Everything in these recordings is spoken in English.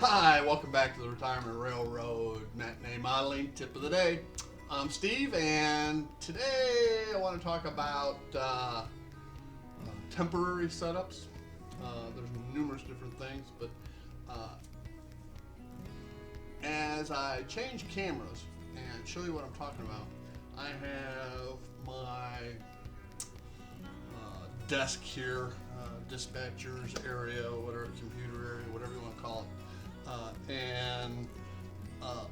Hi, welcome back to the Retirement Railroad Matinee Modeling Tip of the Day. I'm Steve, and today I want to talk about temporary setups. There's numerous different things, but as I change cameras and show you what I'm talking about, I have my desk here, dispatcher's area, whatever, computer area, whatever you want to call it. And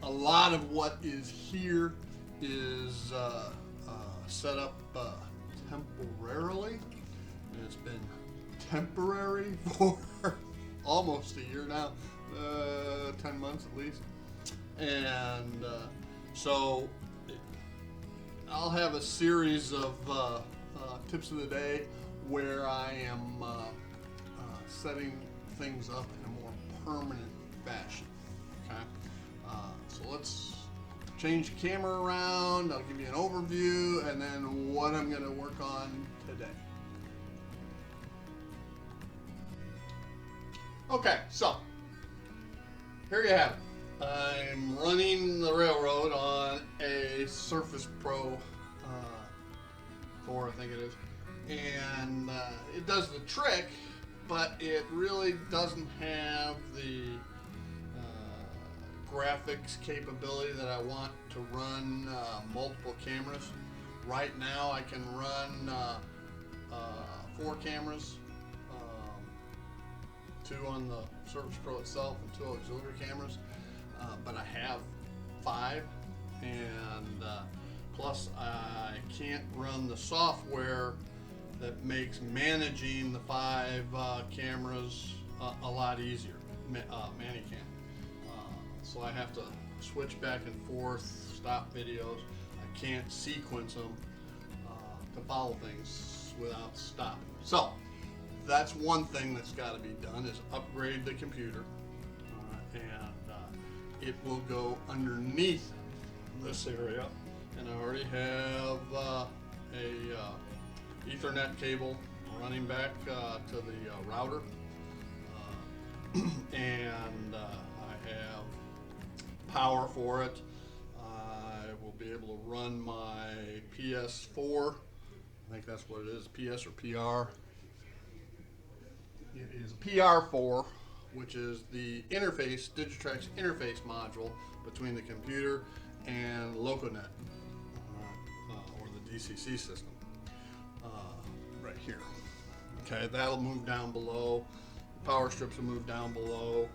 a lot of what is here is set up temporarily, and it's been temporary for almost a year now, 10 months at least. And so I'll have a series of tips of the day where I am setting things up in a more permanent fashion. Okay, so let's change the camera around. I'll give you an overview and then what I'm going to work on today. Okay, so here you have it. I'm running the railroad on a Surface Pro 4, I think it is, and it does the trick, but it really doesn't have the graphics capability that I want to run multiple cameras. Right now I can run 4 cameras, 2 on the Surface Pro itself and 2 auxiliary cameras, but I have 5, and plus I can't run the software that makes managing the 5 cameras a lot easier. Manny can. So I have to switch back and forth, stop videos. I can't sequence them to follow things without stopping. So that's one thing that's got to be done, is upgrade the computer, and it will go underneath this area. And I already have a Ethernet cable running back to the router, and I have power for it. I will be able to run my PS4. I think that's what it is, PS or PR. It is a PR4, which is the interface, Digitrax interface module between the computer and LocoNet, or the DCC system. Right here. Okay, that'll move down below. Power strips will move down below.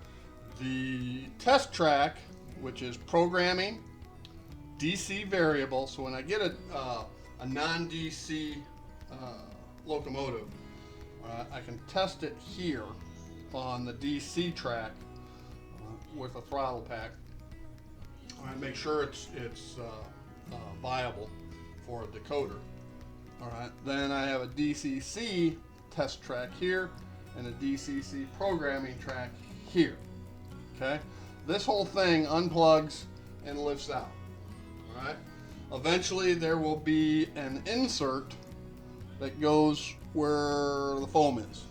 The test track, which is programming, DC variable. So when I get a non-DC locomotive, I can test it here on the DC track with a throttle pack. I make sure it's viable for a decoder. All right. Then I have a DCC test track here and a DCC programming track here. Okay. This whole thing unplugs and lifts out. All right. Eventually there will be an insert that goes where the foam is.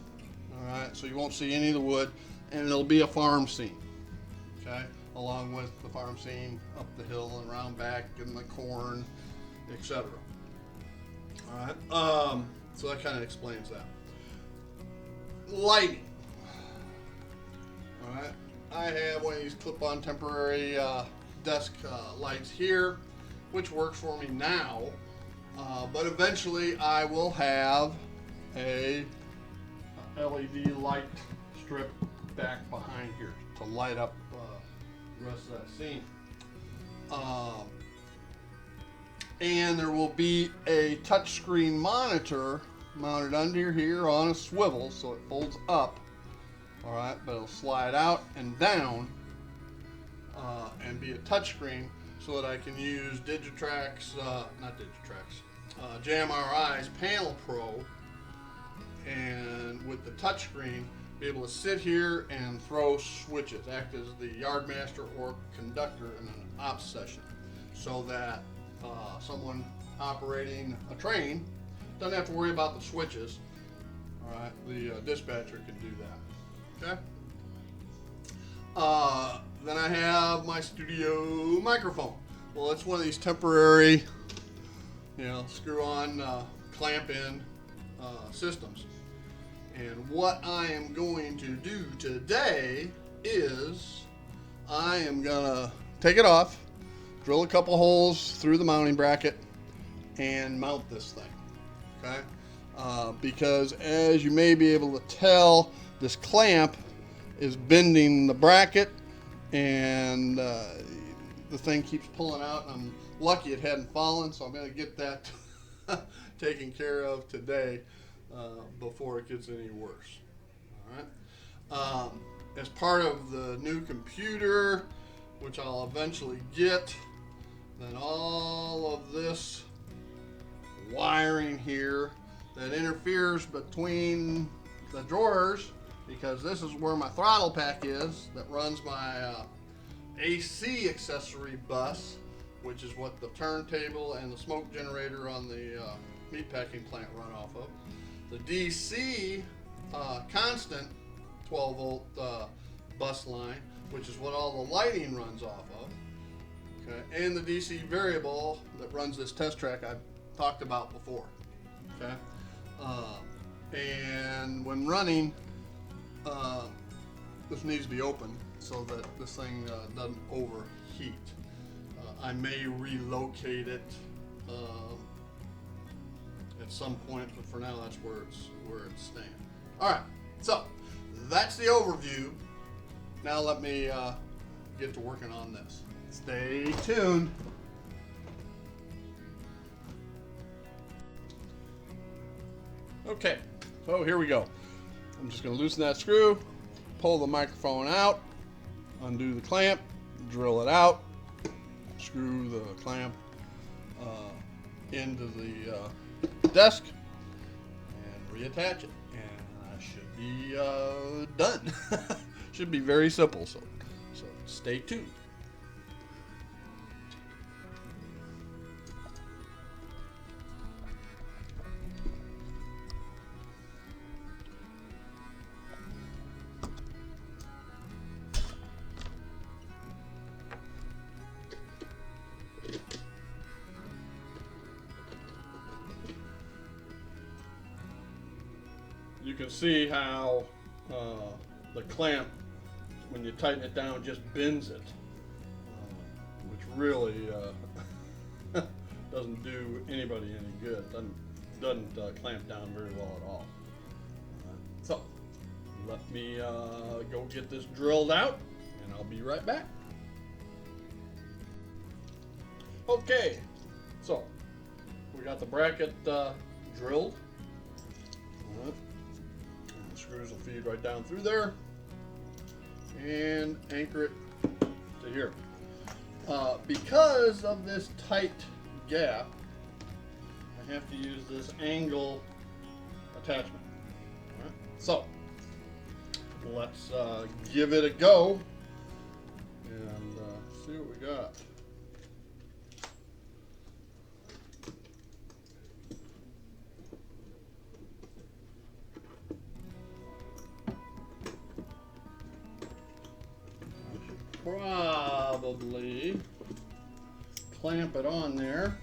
All right. So you won't see any of the wood, and it'll be a farm scene. Okay. Along with the farm scene up the hill and around back and the corn, etc. All right. So that kind of explains that. Lighting. All right. I have one of these clip-on temporary desk lights here, which works for me now, but eventually I will have a LED light strip back behind here to light up the rest of that scene. And there will be a touchscreen monitor mounted under here on a swivel, so it folds up. All right, but it'll slide out and down and be a touchscreen, so that I can use Digitrax, JMRI's Panel Pro, and with the touchscreen, be able to sit here and throw switches, act as the yardmaster or conductor in an ops session, so that someone operating a train doesn't have to worry about the switches. All right, the dispatcher can do that. Okay. then I have my studio microphone. Well, it's one of these temporary, screw-on, clamp-in systems. And what I am going to do today is I am gonna take it off, drill a couple holes through the mounting bracket, and mount this thing. Okay, because as you may be able to tell, this clamp is bending the bracket, and the thing keeps pulling out. And I'm lucky it hadn't fallen, so I'm going to get that taken care of today before it gets any worse. All right. As part of the new computer, which I'll eventually get, then all of this wiring here that interferes between the drawers, because this is where my throttle pack is that runs my AC accessory bus, which is what the turntable and the smoke generator on the meatpacking plant run off of. The DC constant 12 volt bus line, which is what all the lighting runs off of. Okay, and the DC variable that runs this test track I've talked about before. Okay, and when running, this needs to be open so that this thing doesn't overheat. I may relocate it at some point, but for now that's where it's staying. All right, so that's the overview. Now let me get to working on this. Stay tuned. Okay, so here we go. I'm just going to loosen that screw, pull the microphone out, undo the clamp, drill it out, screw the clamp into the desk, and reattach it. And I should be done. Should be very simple, so stay tuned. You can see how the clamp, when you tighten it down, just bends it, which really doesn't do anybody any good. Doesn't clamp down very well at all. So let me go get this drilled out, and I'll be right back. Okay, so we got the bracket drilled. All right. The screws will feed right down through there and anchor it to here. Because of this tight gap, I have to use this angle attachment. All right. So let's give it a go and see what we got. Probably clamp it on there.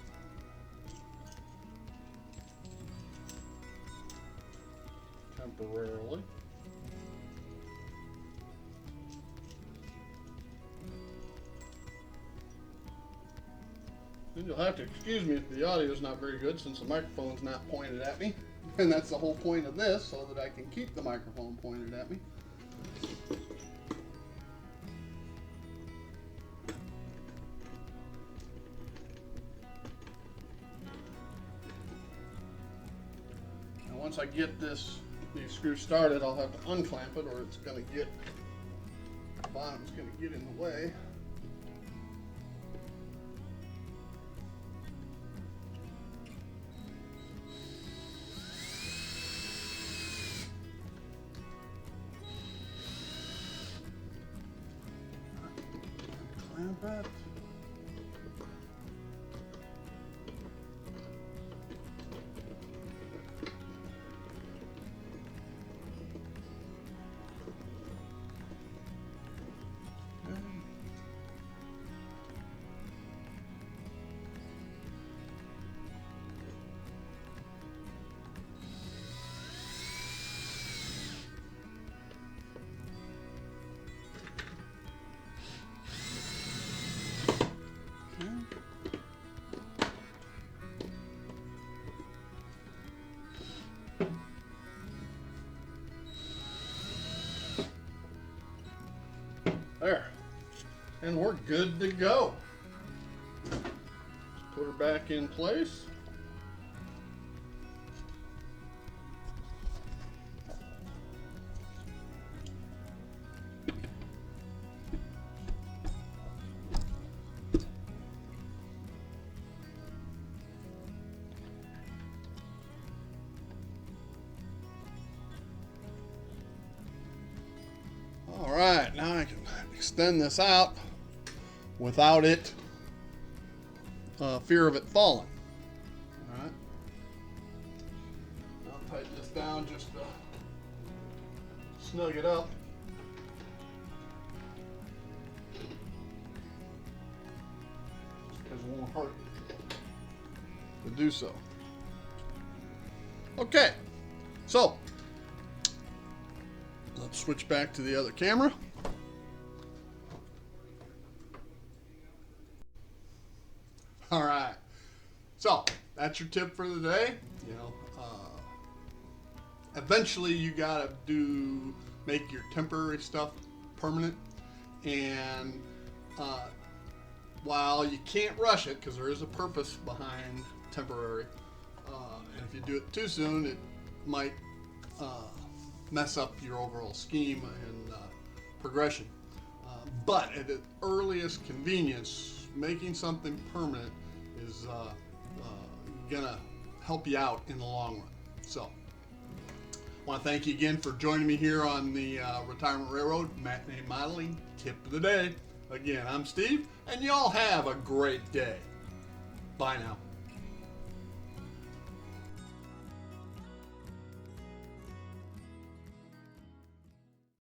Temporarily. And you'll have to excuse me if the audio is not very good, since the microphone's not pointed at me. And that's the whole point of this, so that I can keep the microphone pointed at me. Once I get these screws started, I'll have to unclamp it, or it's going to get, the bottom's going to get in the way. Clamp it. There. And we're good to go. Put her back in place. All right, now I can extend this out without it fear of it falling. All right, I'll tighten this down just to snug it up. Because it won't hurt to do so. Okay, so let's switch back to the other camera. All right, so that's your tip for the day. You know, eventually you gotta make your temporary stuff permanent, and while you can't rush it because there is a purpose behind temporary, and if you do it too soon, it might mess up your overall scheme and progression. But at the earliest convenience, making something permanent is gonna help you out in the long run. So, I want to thank you again for joining me here on the Retirement Railroad Matinee Modeling Tip of the Day. Again, I'm Steve, and y'all have a great day. Bye now.